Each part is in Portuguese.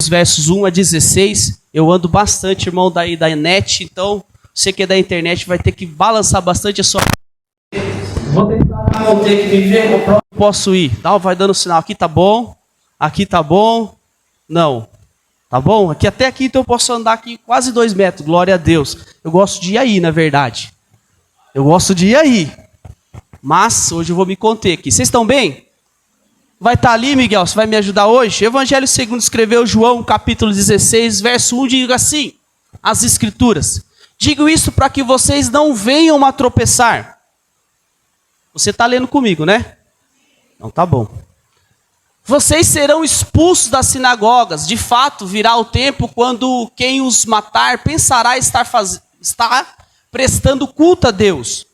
2, versos 1 a 16. Eu ando bastante, irmão, daí da net, então você que é da internet vai ter que balançar bastante a sua... Vou tentar não ter que me ver, eu posso ir. Vai dando sinal, aqui tá bom, não. Tá bom? Até aqui, então eu posso andar aqui quase 2 metros, glória a Deus. Eu gosto de ir aí, na verdade. Mas hoje eu vou me conter aqui. Vocês estão bem? Vai estar ali, Miguel? Você vai me ajudar hoje? Evangelho segundo escreveu João, capítulo 16, verso 1, diga assim, as escrituras. Digo isso para que vocês não venham a tropeçar. Você está lendo comigo, né? Então tá bom. Vocês serão expulsos das sinagogas. De fato, virá o tempo quando quem os matar pensará estar prestando culto a Deus.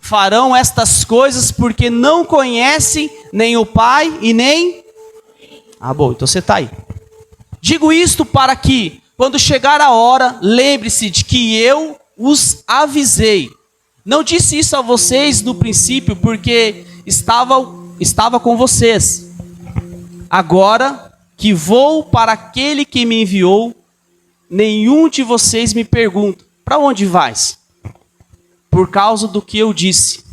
Farão estas coisas porque não conhecem nem o Pai e nem... bom, então você está aí. Digo isto para que, quando chegar a hora, lembre-se de que eu os avisei. Não disse isso a vocês no princípio porque estava com vocês. Agora que vou para aquele que me enviou, nenhum de vocês me pergunta, para onde vais? Por causa do que eu disse,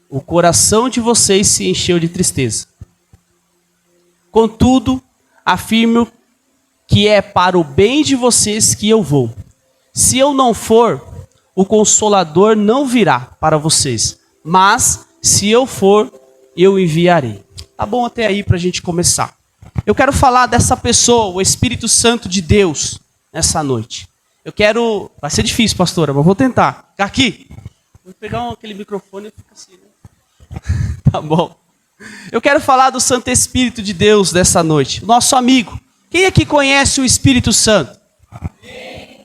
o coração de vocês se encheu de tristeza. Contudo, afirmo que é para o bem de vocês que eu vou. Se eu não for, o Consolador não virá para vocês. Mas, se eu for, eu enviarei. Tá bom até aí para a gente começar. Eu quero falar dessa pessoa, o Espírito Santo de Deus, nessa noite. Vai ser difícil, pastora, mas vou tentar. Aqui. Vou pegar aquele microfone e fica assim, né? Tá bom. Eu quero falar do Santo Espírito de Deus dessa noite. Nosso amigo. Quem aqui conhece o Espírito Santo?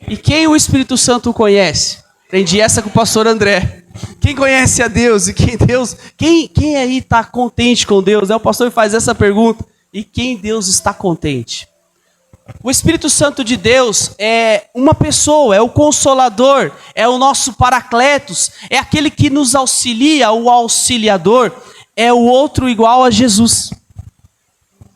E quem o Espírito Santo conhece? Aprendi essa com o pastor André. Quem conhece a Deus? E quem aí está contente com Deus? O pastor faz essa pergunta. E quem Deus está contente? O Espírito Santo de Deus é uma pessoa, é o Consolador, é o nosso Paracletos, é aquele que nos auxilia, o auxiliador, é o outro igual a Jesus.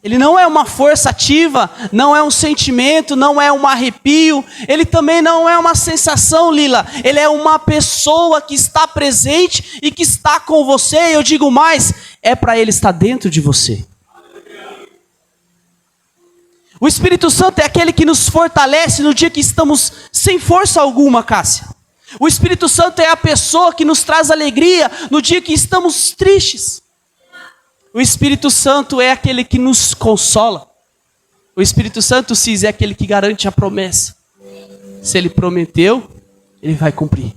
Ele não é uma força ativa, não é um sentimento, não é um arrepio, ele também não é uma sensação, Lila, ele é uma pessoa que está presente e que está com você, eu digo mais, é para ele estar dentro de você. O Espírito Santo é aquele que nos fortalece no dia que estamos sem força alguma, Cássia. O Espírito Santo é a pessoa que nos traz alegria no dia que estamos tristes. O Espírito Santo é aquele que nos consola. O Espírito Santo, Cis, é aquele que garante a promessa. Se ele prometeu, ele vai cumprir.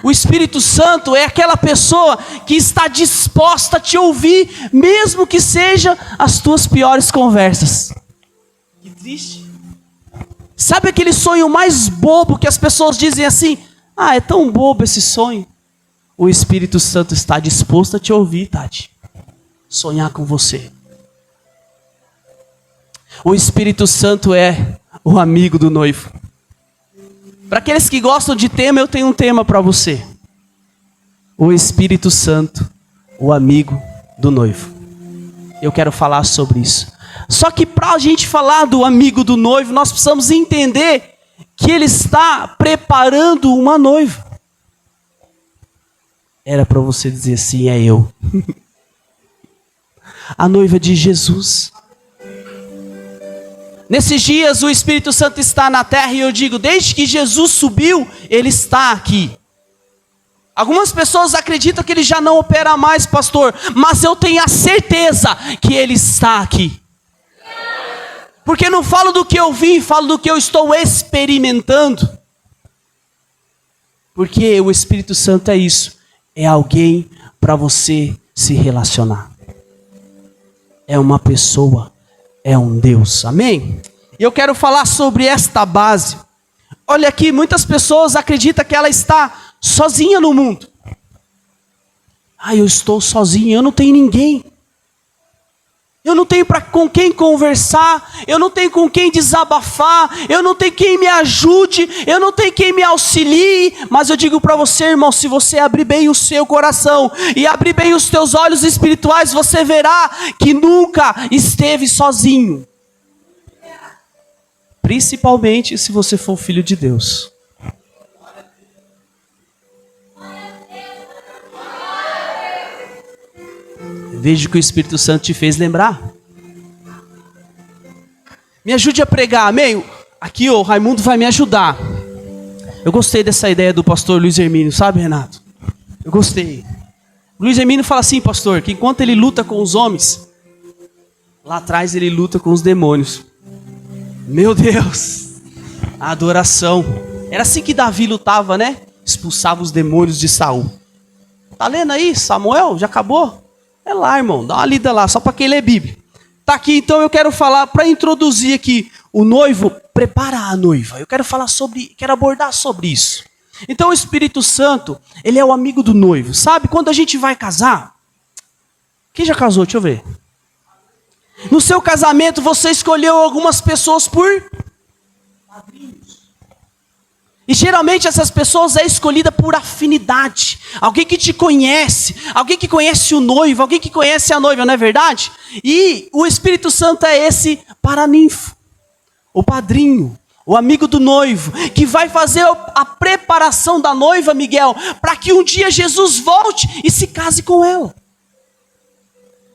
O Espírito Santo é aquela pessoa que está disposta a te ouvir, mesmo que seja as tuas piores conversas. Que triste. Sabe aquele sonho mais bobo que as pessoas dizem assim? É tão bobo esse sonho. O Espírito Santo está disposto a te ouvir, Tati. Sonhar com você. O Espírito Santo é o amigo do noivo. Para aqueles que gostam de tema, eu tenho um tema para você. O Espírito Santo, o amigo do noivo. Eu quero falar sobre isso. Só que para a gente falar do amigo do noivo, nós precisamos entender que ele está preparando uma noiva. Era para você dizer assim, é eu. A noiva de Jesus. Nesses dias o Espírito Santo está na terra e eu digo, desde que Jesus subiu, ele está aqui. Algumas pessoas acreditam que ele já não opera mais, pastor, mas eu tenho a certeza que ele está aqui. Porque não falo do que eu vi, falo do que eu estou experimentando. Porque o Espírito Santo é isso. É alguém para você se relacionar. É uma pessoa, é um Deus. Amém? E eu quero falar sobre esta base. Olha aqui, muitas pessoas acreditam que ela está sozinha no mundo. Eu estou sozinho, eu não tenho ninguém. Eu não tenho com quem conversar, eu não tenho com quem desabafar, eu não tenho quem me ajude, eu não tenho quem me auxilie. Mas eu digo para você, irmão, se você abrir bem o seu coração e abrir bem os teus olhos espirituais, você verá que nunca esteve sozinho. Principalmente se você for filho de Deus. Veja que o Espírito Santo te fez lembrar. Me ajude a pregar, amém? Aqui o Raimundo vai me ajudar. Eu gostei dessa ideia do pastor Luiz Hermínio, sabe, Renato? Eu gostei. Luiz Hermínio fala assim, pastor, que enquanto ele luta com os homens, lá atrás ele luta com os demônios. Meu Deus, a adoração. Era assim que Davi lutava, né? Expulsava os demônios de Saul. Tá lendo aí, Samuel? Já acabou? É lá, irmão, dá uma lida lá, só para quem lê Bíblia. Tá aqui, então eu quero falar, para introduzir aqui, o noivo prepara a noiva. Eu quero quero abordar sobre isso. Então o Espírito Santo, ele é o amigo do noivo. Sabe, quando a gente vai casar, quem já casou? Deixa eu ver. No seu casamento, você escolheu algumas pessoas por padrinhos. E geralmente essas pessoas é escolhida por afinidade. Alguém que te conhece, alguém que conhece o noivo, alguém que conhece a noiva, não é verdade? E o Espírito Santo é esse paraninfo, o padrinho, o amigo do noivo, que vai fazer a preparação da noiva, Miguel, para que um dia Jesus volte e se case com ela.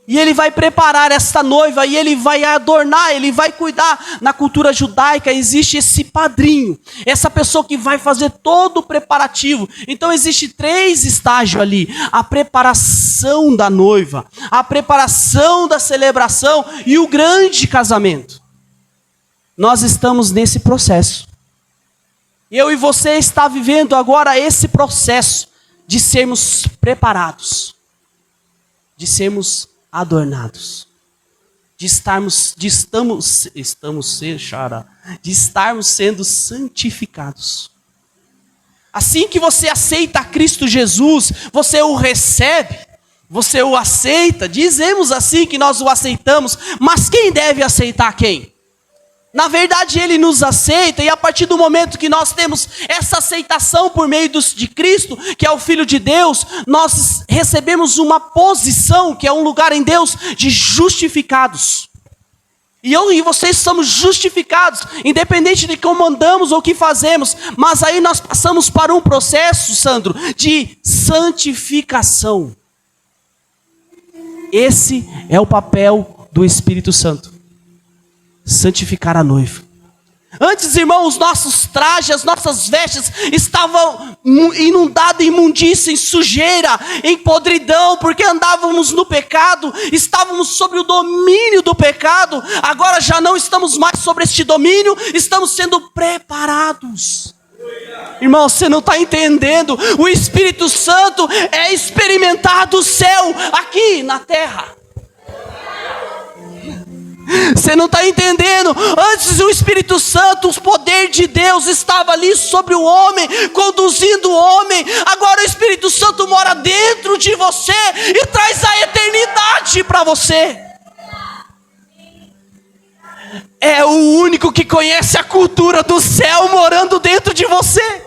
E ele vai preparar esta noiva, e ele vai adornar, ele vai cuidar. Na cultura judaica existe esse padrinho, essa pessoa que vai fazer todo o preparativo. Então existe 3 estágios ali: a preparação da noiva, a preparação da celebração e o grande casamento. Nós estamos nesse processo. Eu e você está vivendo agora esse processo de sermos preparados, de sermos adornados, de estarmos sendo santificados. Assim que você aceita Cristo Jesus, você o recebe, você o aceita, dizemos assim que nós o aceitamos, mas quem deve aceitar quem? Na verdade, ele nos aceita, e a partir do momento que nós temos essa aceitação por meio de Cristo, que é o Filho de Deus, nós recebemos uma posição, que é um lugar em Deus, de justificados. E eu e vocês somos justificados, independente de como andamos ou o que fazemos, mas aí nós passamos para um processo, Sandro, de santificação. Esse é o papel do Espírito Santo. Santificar a noiva. Antes, irmãos, nossos trajes, as nossas vestes estavam inundadas em imundícia, em sujeira, em podridão, porque andávamos no pecado, estávamos sob o domínio do pecado. Agora já não estamos mais sobre este domínio, estamos sendo preparados. Irmão, você não está entendendo. O Espírito Santo é experimentar do céu aqui na terra. Você não está entendendo. Antes o Espírito Santo, o poder de Deus estava ali sobre o homem, conduzindo o homem. Agora o Espírito Santo mora dentro de você e traz a eternidade para você. É o único que conhece a cultura do céu morando dentro de você.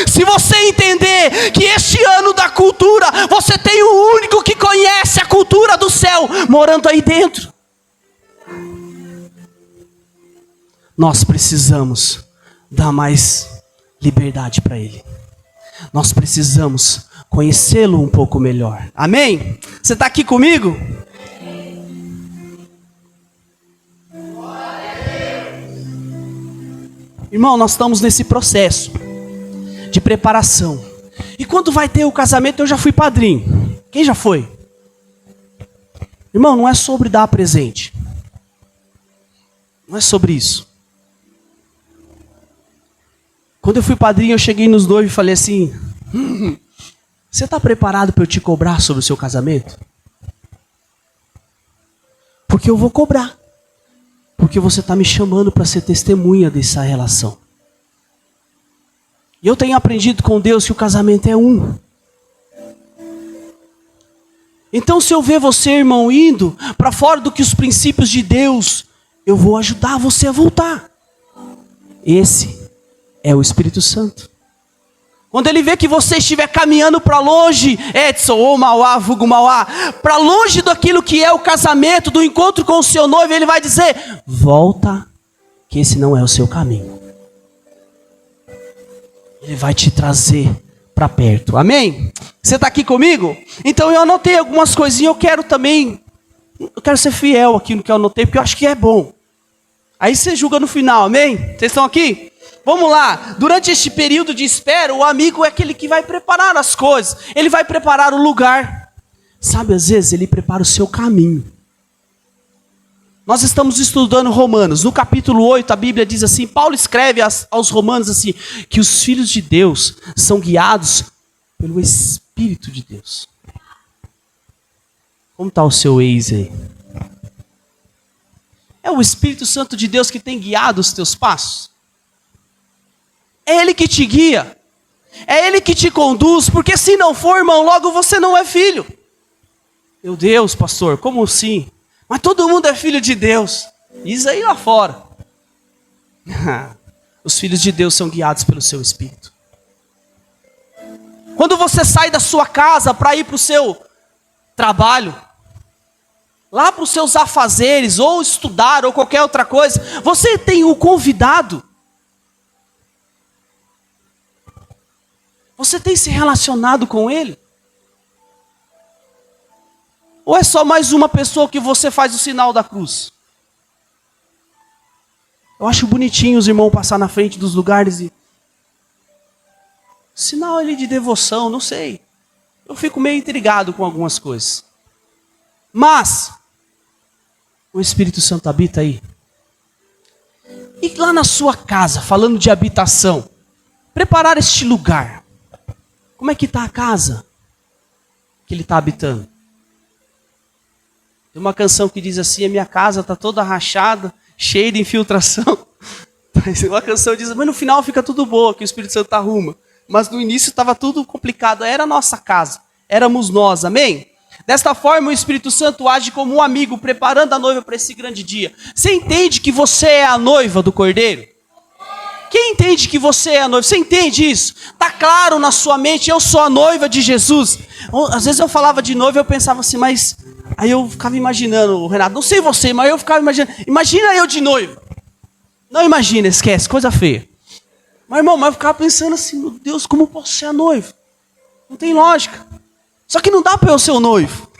Se você entender que este ano da cultura, você tem o único que conhece a cultura do céu morando aí dentro. Nós precisamos dar mais liberdade para Ele. Nós precisamos conhecê-lo um pouco melhor. Amém? Você está aqui comigo? Irmão, nós estamos nesse processo de preparação. E quando vai ter o casamento, eu já fui padrinho. Quem já foi? Irmão, não é sobre dar presente. Não é sobre isso. Quando eu fui padrinho, eu cheguei nos noivos e falei assim: você está preparado para eu te cobrar sobre o seu casamento? Porque eu vou cobrar. Porque você está me chamando para ser testemunha dessa relação. E eu tenho aprendido com Deus que o casamento é um. Então, se eu ver você, irmão, indo para fora do que os princípios de Deus, eu vou ajudar você a voltar. Esse é o Espírito Santo. Quando ele vê que você estiver caminhando para longe, Edson, ou Mauá, vulgo Mauá, para longe daquilo que é o casamento, do encontro com o seu noivo, ele vai dizer: volta, que esse não é o seu caminho. Ele vai te trazer para perto. Amém? Você está aqui comigo? Então eu anotei algumas coisinhas. Eu quero ser fiel aqui no que eu anotei, porque eu acho que é bom. Aí você julga no final, amém? Vocês estão aqui? Vamos lá. Durante este período de espera, o amigo é aquele que vai preparar as coisas. Ele vai preparar o lugar. Sabe, às vezes ele prepara o seu caminho. Nós estamos estudando Romanos. No capítulo 8, a Bíblia diz assim, Paulo escreve aos Romanos assim, que os filhos de Deus são guiados pelo Espírito de Deus. Como está o seu ex aí? É o Espírito Santo de Deus que tem guiado os teus passos? É Ele que te guia. É Ele que te conduz, porque se não for, irmão, logo você não é filho. Meu Deus, pastor, como assim? Mas todo mundo é filho de Deus. Diz aí lá fora. Os filhos de Deus são guiados pelo seu Espírito. Quando você sai da sua casa para ir para o seu trabalho, lá para os seus afazeres, ou estudar, ou qualquer outra coisa, você tem o convidado. Você tem se relacionado com ele? Ou é só mais uma pessoa que você faz o sinal da cruz? Eu acho bonitinho os irmãos passar na frente dos lugares e... sinal ali de devoção, não sei. Eu fico meio intrigado com algumas coisas. Mas, o Espírito Santo habita aí. E lá na sua casa, falando de habitação, preparar este lugar. Como é que está a casa que ele está habitando? Tem uma canção que diz assim, a minha casa está toda rachada, cheia de infiltração. Uma canção diz, mas no final fica tudo boa, que o Espírito Santo arruma. Mas no início estava tudo complicado, era a nossa casa, éramos nós, amém? Desta forma o Espírito Santo age como um amigo, preparando a noiva para esse grande dia. Você entende que você é a noiva do Cordeiro? Quem entende que você é a noiva? Você entende isso? Está claro na sua mente, eu sou a noiva de Jesus. Às vezes eu falava de noiva e eu pensava assim, mas... aí eu ficava imaginando, Renato, não sei você, mas eu ficava imaginando. Imagina eu de noiva. Não imagina, esquece, coisa feia. Mas irmão, eu ficava pensando assim, meu Deus, como eu posso ser a noiva? Não tem lógica. Só que não dá para eu ser o noivo.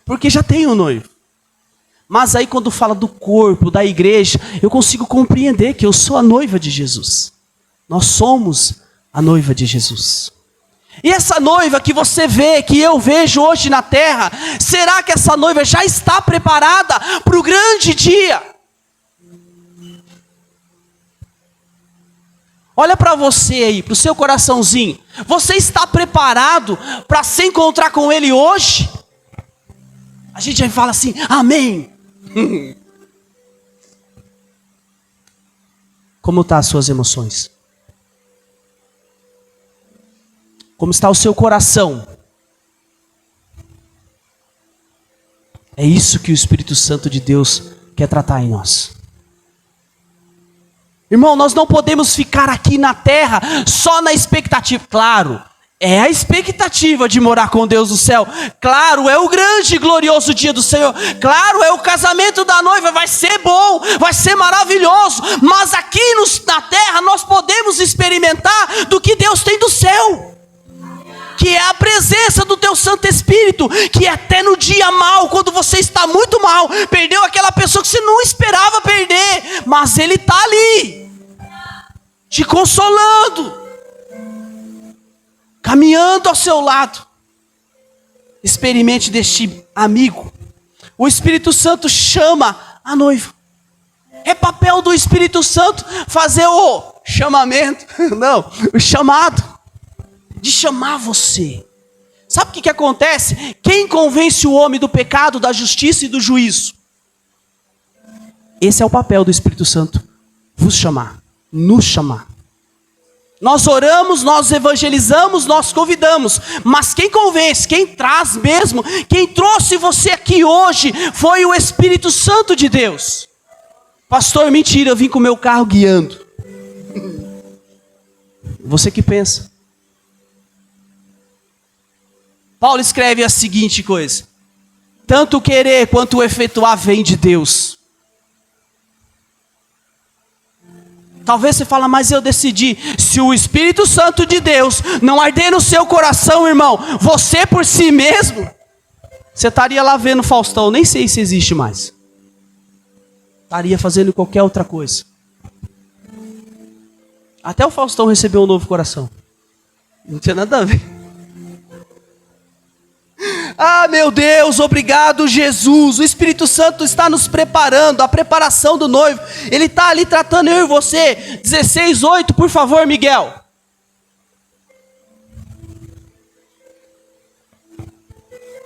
Porque já tenho o noivo. Mas aí quando fala do corpo, da igreja, eu consigo compreender que eu sou a noiva de Jesus. Nós somos a noiva de Jesus. E essa noiva que você vê, que eu vejo hoje na terra, será que essa noiva já está preparada para o grande dia? Olha para você aí, para o seu coraçãozinho. Você está preparado para se encontrar com Ele hoje? A gente aí fala assim, amém. Como estão as suas emoções? Como está o seu coração? É isso que o Espírito Santo de Deus quer tratar em nós. Irmão, nós não podemos ficar aqui na terra só na expectativa. Claro, é a expectativa de morar com Deus no céu. Claro, é o grande e glorioso dia do Senhor. Claro, é o casamento da noiva. Vai ser bom, vai ser maravilhoso. Mas aqui na terra nós podemos experimentar do que Deus tem do céu. Que é a presença do teu Santo Espírito, que até no dia mal, quando você está muito mal, perdeu aquela pessoa que você não esperava perder, mas Ele está ali, te consolando, caminhando ao seu lado. Experimente deste amigo. O Espírito Santo chama a noiva. É papel do Espírito Santo fazer o chamamento, não, o chamado. De chamar você. Sabe o que acontece? Quem convence o homem do pecado, da justiça e do juízo? Esse é o papel do Espírito Santo. Vos chamar. Nos chamar. Nós oramos, nós evangelizamos, nós convidamos. Mas quem convence, quem traz mesmo, quem trouxe você aqui hoje, foi o Espírito Santo de Deus. Pastor, mentira, eu vim com o meu carro guiando. Você que pensa. Paulo escreve a seguinte coisa: tanto o querer quanto o efetuar vem de Deus. Talvez você fala, mas eu decidi. Se o Espírito Santo de Deus não arder no seu coração, irmão, você por si mesmo, você estaria lá vendo Faustão, nem sei se existe mais. Estaria fazendo qualquer outra coisa. Até o Faustão recebeu um novo coração. Não tinha nada a ver. Ah, meu Deus, obrigado, Jesus. O Espírito Santo está nos preparando, a preparação do noivo. Ele está ali tratando eu e você. 16:8, por favor, Miguel.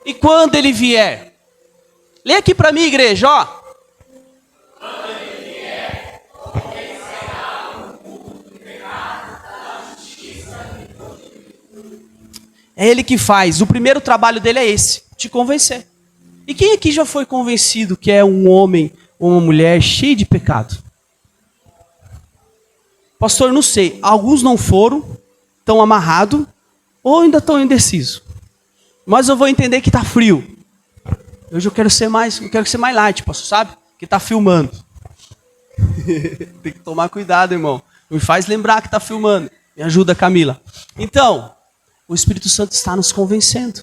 E quando ele vier? Lê aqui para mim, igreja, ó. Quando ele vier, convencerá o mundo do pecado, da justiça e do juízo. É ele que faz. O primeiro trabalho dele é esse, te convencer. E quem aqui já foi convencido que é um homem ou uma mulher cheio de pecado? Pastor, não sei. Alguns não foram, estão amarrados, ou ainda estão indecisos. Mas eu vou entender que está frio. Hoje eu quero ser mais light, pastor, sabe? Que está filmando. Tem que tomar cuidado, irmão. Me faz lembrar que está filmando. Me ajuda, Camila. Então, o Espírito Santo está nos convencendo.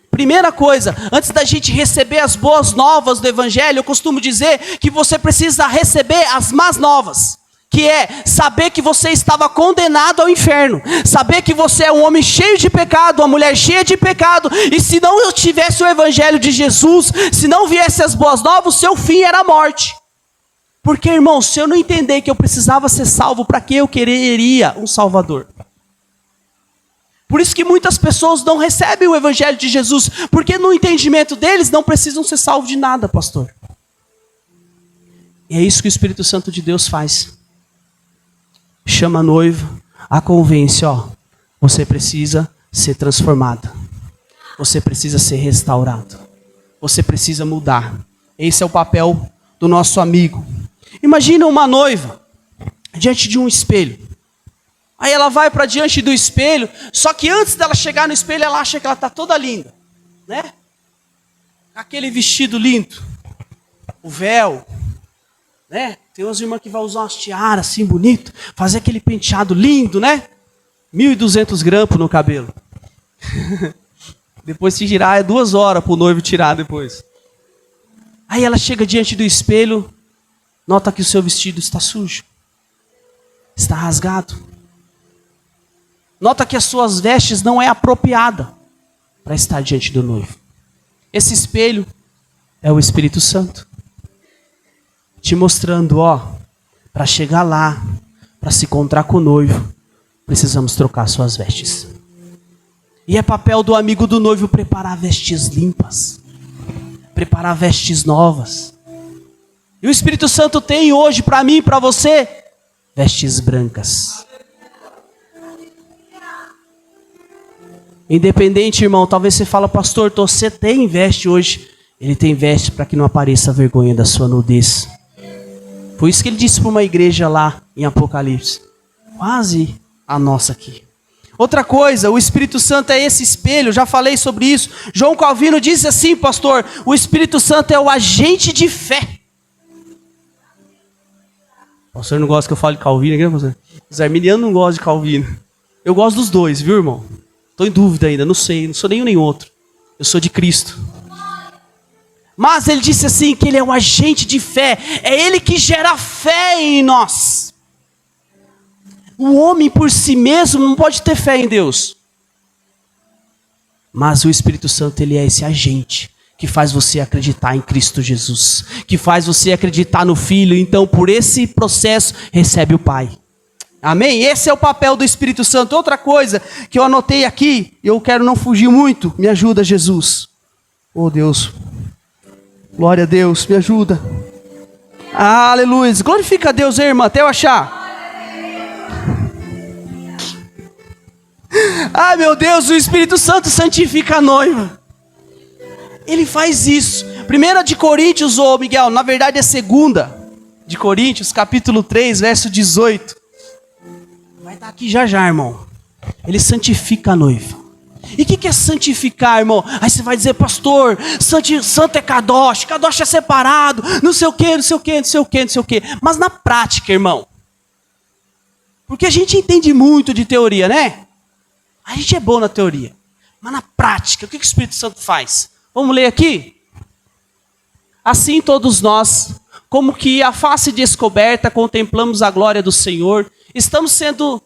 Primeira coisa, antes da gente receber as boas novas do Evangelho, eu costumo dizer que você precisa receber as más novas. Que é saber que você estava condenado ao inferno. Saber que você é um homem cheio de pecado, uma mulher cheia de pecado. E se não tivesse o Evangelho de Jesus, se não viesse as boas novas, o seu fim era a morte. Porque, irmão, se eu não entender que eu precisava ser salvo, para que eu quereria um Salvador? Por isso que muitas pessoas não recebem o Evangelho de Jesus, porque no entendimento deles não precisam ser salvos de nada, pastor. E é isso que o Espírito Santo de Deus faz. Chama a noiva, a convence, ó, você precisa ser transformada. Você precisa ser restaurado. Você precisa mudar. Esse é o papel do nosso amigo. Imagina uma noiva diante de um espelho. Aí ela vai para diante do espelho, só que antes dela chegar no espelho, ela acha que ela está toda linda, né? Aquele vestido lindo, o véu, né? Tem umas irmãs que vão usar umas tiaras assim, bonito, fazer aquele penteado lindo, né? 1.200 grampos no cabelo. Depois se girar, é 2 horas para o noivo tirar depois. Aí ela chega diante do espelho, nota que o seu vestido está sujo, está rasgado. Nota que as suas vestes não é apropriada para estar diante do noivo. Esse espelho é o Espírito Santo. Te mostrando, ó, para chegar lá, para se encontrar com o noivo, precisamos trocar suas vestes. E é papel do amigo do noivo preparar vestes limpas. Preparar vestes novas. E o Espírito Santo tem hoje para mim e para você, vestes brancas. Independente, irmão, talvez você fala, pastor, você tem veste hoje. Ele tem veste para que não apareça a vergonha da sua nudez. Foi isso que ele disse para uma igreja lá em Apocalipse. Quase a nossa aqui. Outra coisa, o Espírito Santo é esse espelho, já falei sobre isso. João Calvino diz assim, pastor, o Espírito Santo é o agente de fé. O pastor não gosta que eu fale de Calvino aqui, né, pastor? Os arminianos não gostam de Calvino. Eu gosto dos dois, viu, irmão? Estou em dúvida ainda, não sei, não sou nenhum nem outro. Eu sou de Cristo. Mas ele disse assim, que ele é um agente de fé. É ele que gera fé em nós. O homem por si mesmo não pode ter fé em Deus. Mas o Espírito Santo, ele é esse agente que faz você acreditar em Cristo Jesus. Que faz você acreditar no Filho. Então, por esse processo, recebe o Pai. Amém? Esse é o papel do Espírito Santo. Outra coisa que eu anotei aqui, eu quero não fugir muito, me ajuda, Jesus. Oh, Deus. Glória a Deus, me ajuda. Aleluia. Glorifica a Deus, irmã, até eu achar. Ah, meu Deus, o Espírito Santo santifica a noiva. Ele faz isso. 1 de Coríntios, ô Miguel, na verdade é 2 de Coríntios, capítulo 3, verso 18. Vai estar aqui já já, irmão. Ele santifica a noiva. E o que é santificar, irmão? Aí você vai dizer, pastor, santo é kadosh, kadosh é separado, não sei o quê, não sei o quê, não sei o quê, não sei o quê. Mas na prática, irmão, porque a gente entende muito de teoria, né? A gente é bom na teoria. Mas na prática, o que o Espírito Santo faz? Vamos ler aqui? Assim todos nós, como que a face descoberta, contemplamos a glória do Senhor. Estamos sendo,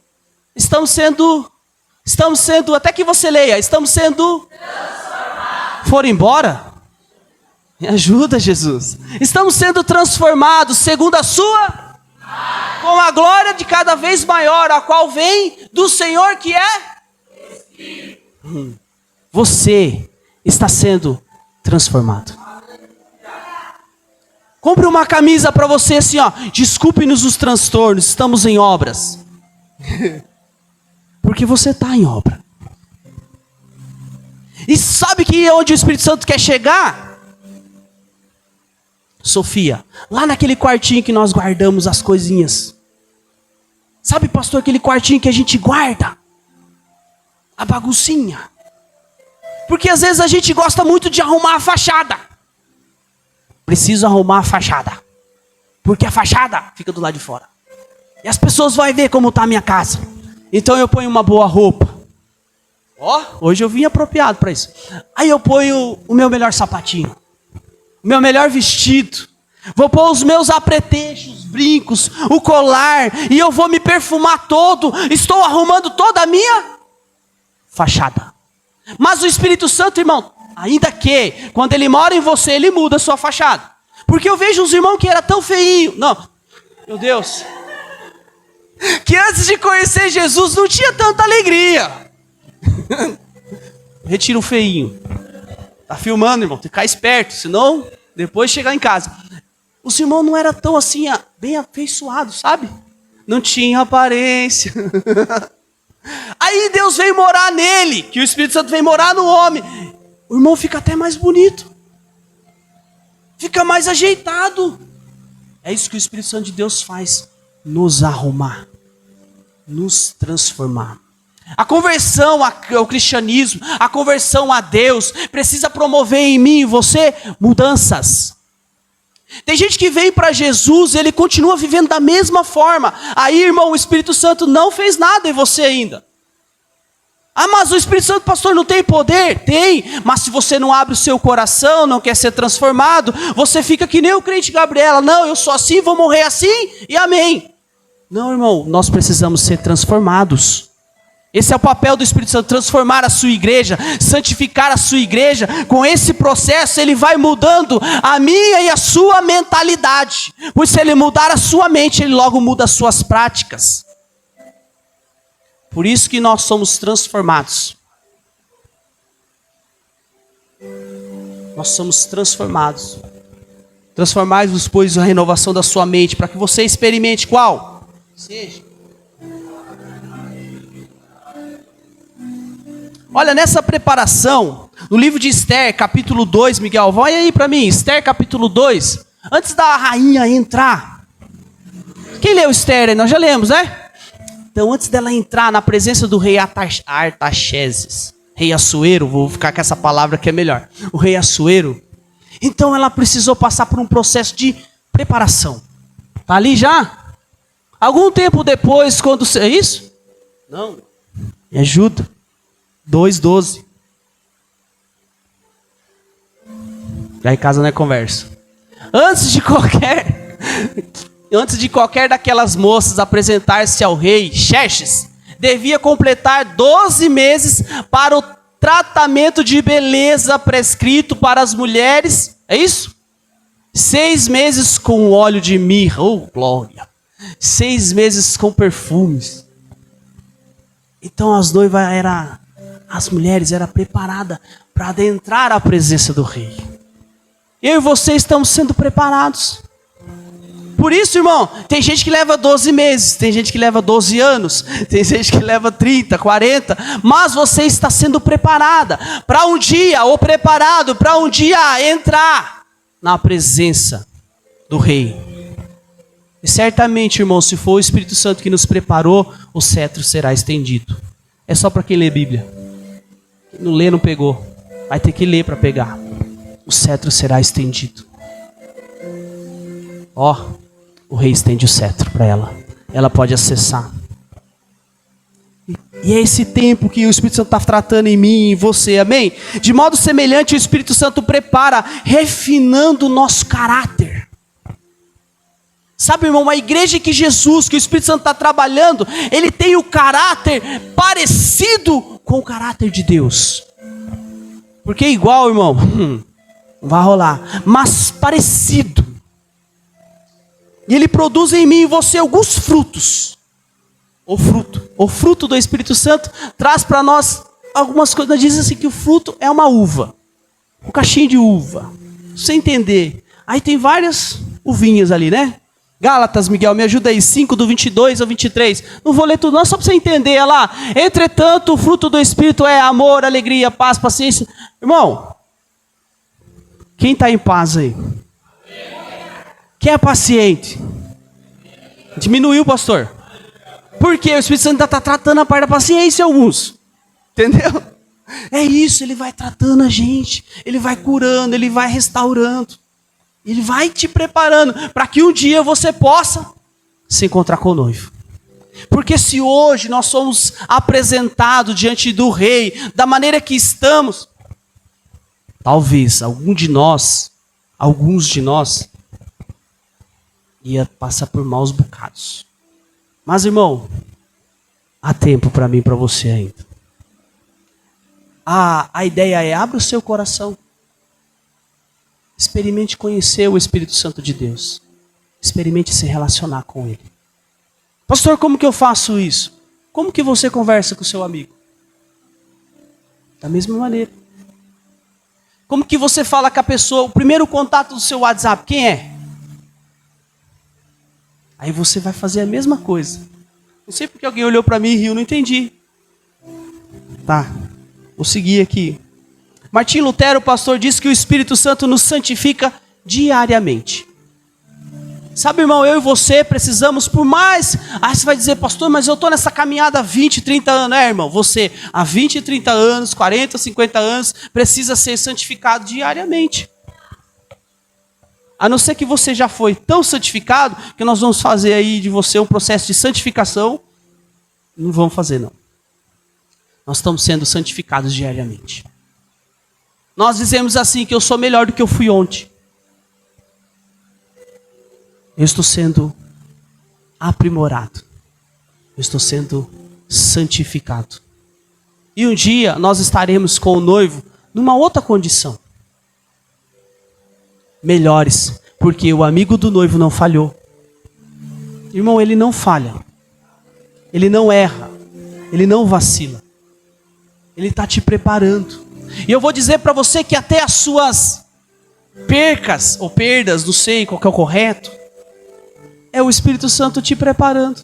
até que você leia, estamos sendo transformados. Foram embora? Me ajuda, Jesus. Estamos sendo transformados segundo a sua, com a glória de cada vez maior, a qual vem do Senhor que é Espírito. Você está sendo transformado. Compre uma camisa para você assim, ó. Desculpe-nos os transtornos, estamos em obras. Porque você está em obra. E sabe que onde o Espírito Santo quer chegar? Sofia, lá naquele quartinho que nós guardamos as coisinhas. Sabe, pastor, aquele quartinho que a gente guarda? A baguncinha. Porque às vezes a gente gosta muito de arrumar a fachada. Preciso arrumar a fachada. Porque a fachada fica do lado de fora. E as pessoas vão ver como está a minha casa. Então eu ponho uma boa roupa. Ó, hoje eu vim apropriado para isso. Aí eu ponho o meu melhor sapatinho. O meu melhor vestido. Vou pôr os meus apetrechos, brincos, o colar. E eu vou me perfumar todo. Estou arrumando toda a minha fachada. Mas o Espírito Santo, irmão, ainda que, quando ele mora em você, ele muda a sua fachada. Porque eu vejo uns irmãos que era tão feinho. Não, meu Deus. Que antes de conhecer Jesus não tinha tanta alegria. Retira o feinho. Tá filmando, irmão. Tem que ficar esperto, senão depois chegar em casa. Os irmãos não eram tão assim, bem afeiçoados, sabe? Não tinha aparência. Aí Deus veio morar nele, que o Espírito Santo veio morar no homem. O irmão fica até mais bonito. Fica mais ajeitado. É isso que o Espírito Santo de Deus faz. Nos arrumar. Nos transformar. A conversão ao cristianismo, a conversão a Deus, precisa promover em mim e você mudanças. Tem gente que vem para Jesus e ele continua vivendo da mesma forma. Aí, irmão, o Espírito Santo não fez nada em você ainda. Ah, mas o Espírito Santo, pastor, não tem poder? Tem, mas se você não abre o seu coração, não quer ser transformado, você fica que nem o crente Gabriela. Não, eu sou assim, vou morrer assim e amém. Não, irmão, nós precisamos ser transformados. Esse é o papel do Espírito Santo, transformar a sua igreja, santificar a sua igreja. Com esse processo ele vai mudando a minha e a sua mentalidade. Pois se ele mudar a sua mente, ele logo muda as suas práticas. Por isso que nós somos transformados. Nós somos transformados. Transformai-vos, pois, a renovação da sua mente, para que você experimente qual? Seja. Olha, nessa preparação, no livro de Esther, capítulo 2, Miguel, vai aí para mim, Esther, capítulo 2, antes da rainha entrar. Quem leu Esther? Nós já lemos, né? Então, antes dela entrar na presença do rei Artaxerxes, rei Assuero, vou ficar com essa palavra que é melhor, o rei Assuero, então ela precisou passar por um processo de preparação. Tá ali já? Algum tempo depois, quando... É isso? Não. Me ajuda. 2:12. Já em casa não é conversa. Antes de qualquer daquelas moças apresentar-se ao rei Xerxes, devia completar 12 meses para o tratamento de beleza prescrito para as mulheres. É isso? 6 meses com óleo de mirra. Oh, glória. 6 meses com perfumes. Então as noivas as mulheres eram preparadas para adentrar a presença do rei. Eu e você estamos sendo preparados. Por isso, irmão, tem gente que leva 12 meses, tem gente que leva 12 anos, tem gente que leva 30, 40, mas você está sendo preparada para um dia, ou preparado para um dia entrar na presença do rei. E certamente, irmão, se for o Espírito Santo que nos preparou, o cetro será estendido. É só para quem lê Bíblia. Quem não lê, não pegou. Vai ter que ler para pegar. O cetro será estendido. Ó, o rei estende o cetro para ela. Ela pode acessar. E é esse tempo que o Espírito Santo está tratando em mim e em você, amém? De modo semelhante, o Espírito Santo prepara, refinando o nosso caráter. Sabe, irmão, uma igreja que Jesus, que o Espírito Santo está trabalhando, ele tem o caráter parecido com o caráter de Deus. Porque é igual, irmão, não vai rolar, mas parecido. E ele produz em mim e você alguns frutos. O fruto do Espírito Santo traz para nós algumas coisas. Diz assim que o fruto é uma uva, um cachinho de uva. Você entender. Aí tem várias uvinhas ali, né? Gálatas, Miguel, me ajuda aí, 5 do 22 ao 23. Não vou ler tudo não, só para você entender. Olha lá. Entretanto, o fruto do Espírito é amor, alegria, paz, paciência. Irmão, quem está em paz aí? Quem é paciente? Diminuiu, pastor. Porque o Espírito Santo está tratando a parte da paciência alguns. Entendeu? É isso, ele vai tratando a gente. Ele vai curando, ele vai restaurando. Ele vai te preparando para que um dia você possa se encontrar com o noivo. Porque se hoje nós somos apresentados diante do rei, da maneira que estamos, talvez alguns de nós, ia passar por maus bocados. Mas, irmão, há tempo para mim e para você ainda. A ideia é, abra o seu coração. Experimente conhecer o Espírito Santo de Deus. Experimente se relacionar com Ele. Pastor, como que eu faço isso? Como que você conversa com o seu amigo? Da mesma maneira. Como que você fala com a pessoa, o primeiro contato do seu WhatsApp, quem é? Aí você vai fazer a mesma coisa. Não sei porque alguém olhou para mim e riu, não entendi. Tá, vou seguir aqui. Martim Lutero, o pastor, disse que o Espírito Santo nos santifica diariamente. Sabe, irmão, eu e você precisamos, por mais... você vai dizer, pastor, mas eu estou nessa caminhada há 20, 30 anos. Irmão, você há 20, 30 anos, 40, 50 anos, precisa ser santificado diariamente. A não ser que você já foi tão santificado, que nós vamos fazer aí de você um processo de santificação. Não vamos fazer, não. Nós estamos sendo santificados diariamente. Nós dizemos assim, que eu sou melhor do que eu fui ontem. Eu estou sendo aprimorado. Eu estou sendo santificado. E um dia nós estaremos com o noivo numa outra condição. Melhores, porque o amigo do noivo não falhou. Irmão, ele não falha. Ele não erra. Ele não vacila. Ele está te preparando. E eu vou dizer para você que até as suas percas ou perdas, não sei qual que é o correto, é o Espírito Santo te preparando.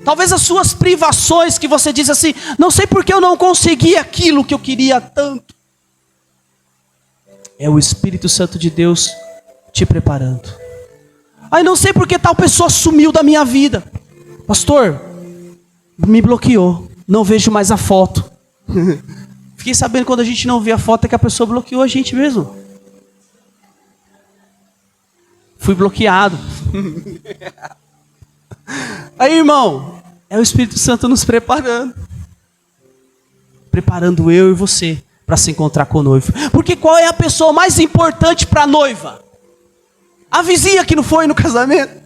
Talvez as suas privações que você diz assim, não sei porque eu não consegui aquilo que eu queria tanto. É o Espírito Santo de Deus te preparando. Aí não sei porque tal pessoa sumiu da minha vida. Pastor, me bloqueou. Não vejo mais a foto. Fiquei sabendo quando a gente não vê a foto é que a pessoa bloqueou a gente mesmo. Fui bloqueado. Aí, irmão, é o Espírito Santo nos preparando. Preparando eu e você para se encontrar com o noivo. Porque qual é a pessoa mais importante para a noiva? A vizinha que não foi no casamento?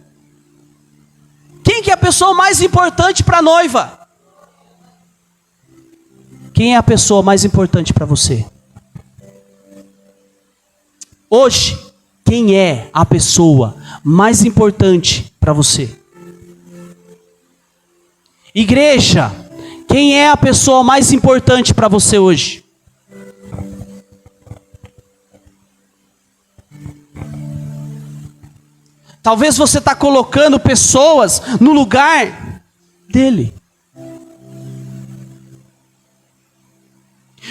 Quem que é a pessoa mais importante para a noiva? Quem é a pessoa mais importante para você? Hoje, quem é a pessoa mais importante para você? Igreja, quem é a pessoa mais importante para você hoje? Talvez você está colocando pessoas no lugar dele.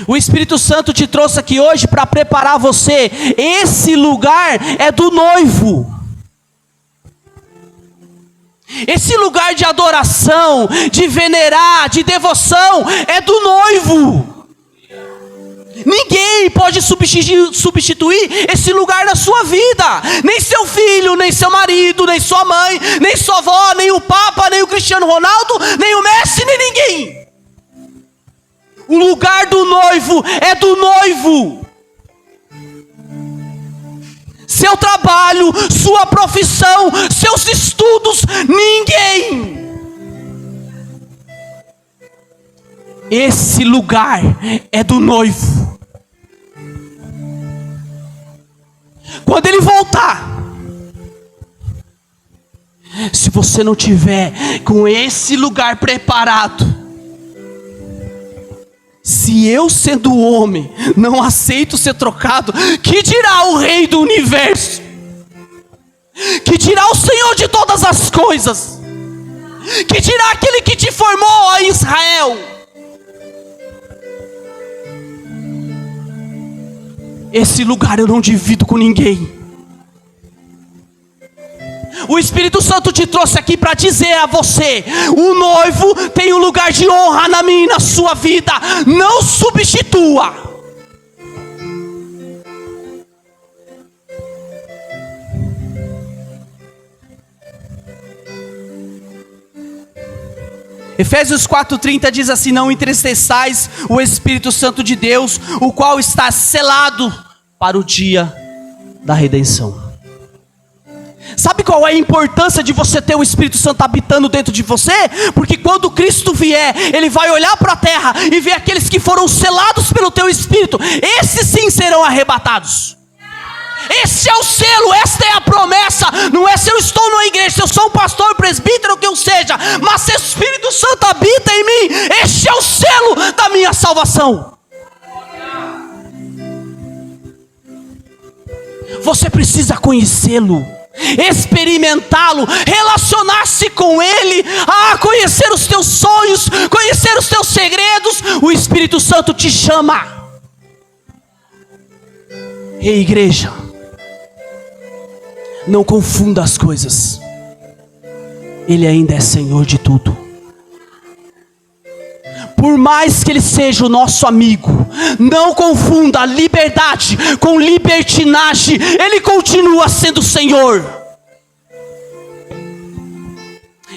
O Espírito Santo te trouxe aqui hoje para preparar você. Esse lugar é do noivo. Esse lugar de adoração, de venerar, de devoção, é do noivo. Ninguém pode substituir esse lugar na sua vida. Nem seu filho, nem seu marido, nem sua mãe, nem sua avó, nem o Papa, nem o Cristiano Ronaldo, nem o Messi, nem ninguém. O lugar do noivo é do noivo. Seu trabalho, sua profissão, seus estudos, ninguém. Esse lugar é do noivo. Quando ele voltar, se você não tiver com esse lugar preparado, se eu, sendo homem, não aceito ser trocado, que dirá o Rei do Universo? Que dirá o Senhor de todas as coisas? Que dirá aquele que te formou, ó Israel? Esse lugar eu não divido com ninguém. O Espírito Santo te trouxe aqui para dizer a você: o noivo tem um lugar de honra na minha e na sua vida. Não substitua. Efésios 4:30 diz assim: não entristeçais o Espírito Santo de Deus, o qual está selado para o dia da redenção. Sabe qual é a importância de você ter o Espírito Santo habitando dentro de você? Porque quando Cristo vier, Ele vai olhar para a terra e ver aqueles que foram selados pelo teu Espírito. Esses sim serão arrebatados. Esse é o selo, esta é a promessa. Não é se eu estou numa igreja, se eu sou um pastor, presbítero, o que eu seja, mas se o Espírito Santo habita em mim, este é o selo da minha salvação. Você precisa conhecê-lo, experimentá-lo, relacionar-se com Ele, conhecer os teus sonhos, conhecer os teus segredos. O Espírito Santo te chama. Ei, igreja, não confunda as coisas. Ele ainda é Senhor de tudo. Por mais que Ele seja o nosso amigo, não confunda liberdade com libertinagem. Ele continua sendo Senhor.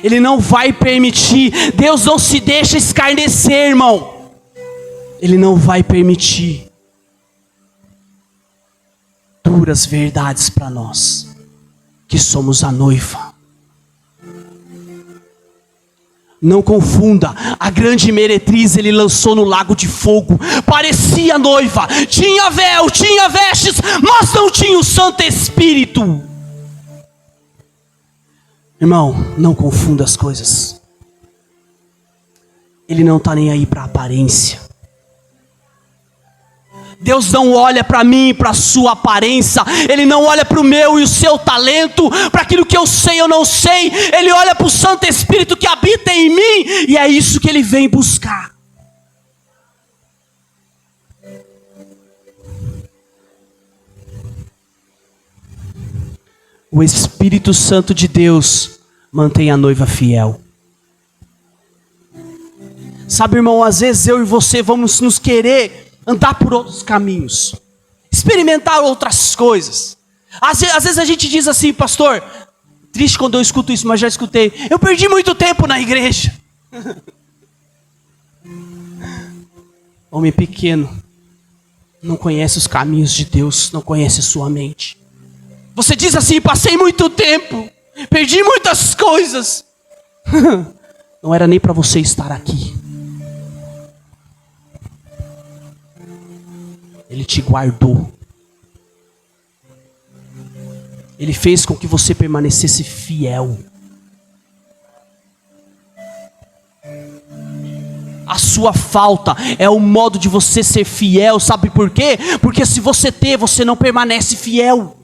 Ele não vai permitir. Deus não se deixa escarnecer, irmão. Ele não vai permitir duras verdades para nós, que somos a noiva. Não confunda, a grande meretriz Ele lançou no lago de fogo. Parecia noiva, tinha véu, tinha vestes, mas não tinha o Santo Espírito. Irmão, não confunda as coisas. Ele não está nem aí para a aparência. Deus não olha para mim e para a sua aparência. Ele não olha para o meu e o seu talento, para aquilo que eu sei ou não sei. Ele olha para o Santo Espírito que habita em mim, e é isso que Ele vem buscar. O Espírito Santo de Deus mantém a noiva fiel. Sabe, irmão, às vezes eu e você vamos nos querer andar por outros caminhos, experimentar outras coisas. Às vezes a gente diz assim: pastor, triste quando eu escuto isso, mas já escutei, eu perdi muito tempo na igreja. Homem pequeno, não conhece os caminhos de Deus, não conhece a sua mente. Você diz assim: passei muito tempo, perdi muitas coisas. Não era nem para você estar aqui. Ele te guardou. Ele fez com que você permanecesse fiel. A sua falta é o modo de você ser fiel. Sabe por quê? Porque se você ter, você não permanece fiel.